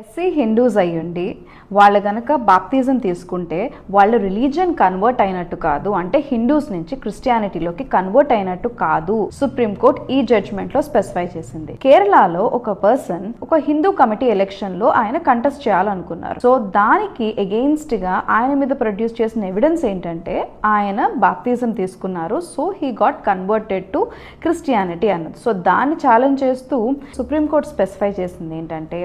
SC Hindus అయ్యుండి వాళ్ళు గనక బాప్తిజం తీసుకుంటే వాళ్ళు రిలీజియన్ కన్వర్ట్ అయినట్టు కాదు, అంటే హిందూస్ నుంచి క్రిస్టియానిటీలోకి కన్వర్ట్ అయినట్టు కాదు సుప్రీంకోర్టు ఈ జడ్జ్మెంట్ లో స్పెసిఫై చేసింది. కేరళలో ఒక పర్సన్ ఒక హిందూ కమిటీ ఎలక్షన్ లో ఆయన కంటెస్ట్ చేయాలనుకున్నారు. సో దానికి అగెయిన్స్ట్ గా ఆయన మీద ప్రొడ్యూస్ చేసిన ఎవిడెన్స్ ఏంటంటే ఆయన బాప్తిజం తీసుకున్నారు, so he got converted to Christianity అన్నది. సో దాన్ని ఛాలెంజ్ చేస్తూ సుప్రీంకోర్టు స్పెసిఫై చేసింది ఏంటంటే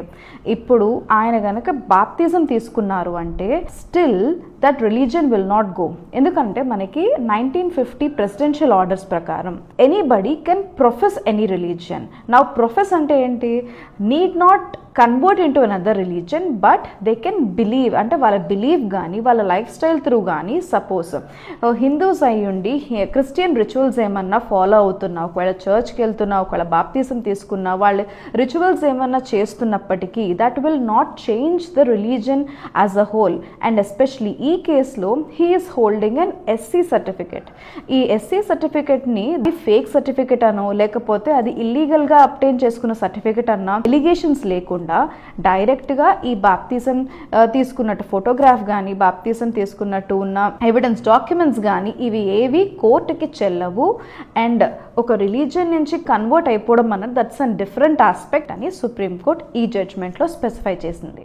ఇప్పుడు ఆయన గనక బాప్తిజం తీసుకున్నారు అంటే still that religion will not go. ఎందుకంటే మనకి 1950 ప్రెసిడెన్షియల్ ఆర్డర్స్ ప్రకారం anybody can profess any religion. Now profess అంటే ఏంటి, need not convert into another religion but they can believe, అంటే వాళ్ళ బిలీవ్ కానీ వాళ్ళ లైఫ్ స్టైల్ త్రూ కానీ సపోజ్ హిందూస్ అయ్యుండి క్రిస్టియన్ రిచువల్స్ ఏమన్నా ఫాలో అవుతున్నా, ఒకవేళ చర్చ్కి వెళ్తున్నా, ఒకవేళ బాప్తిజం తీసుకున్నా, వాళ్ళు రిచువల్స్ ఏమన్నా చేస్తున్నప్పటికీ that will not change the religion as a whole. And especially ఈ కేసులో he is holding an SC certificate. ఈ ఎస్సీ సర్టిఫికెట్ని ఫేక్ సర్టిఫికెట్ అనో లేకపోతే అది ఇల్లీగల్గా అబ్టైన్ చేసుకున్న సర్టిఫికెట్ అన్న ఎలిగేషన్స్ లేకుండా డైరెక్ట్గా ఈ బాప్తిజం తీసుకున్నట్టు ఫోటోగ్రాఫ్ కానీ బాప్తిజం తీసుకున్నట్టు ఉన్న ఎవిడెన్స్ డాక్యుమెంట్స్ కానీ ఇవి ఏవి కోర్టుకి చెల్లవు. అండ్ ఒక రిలీజియన్ నుంచి కన్వర్ట్ అయిపోవడం అన్నది దట్స్ అన్ డిఫరెంట్ ఆస్పెక్ట్ అని సుప్రీంకోర్టు ఈ జడ్జ్మెంట్లో స్పెసిఫై చేసింది.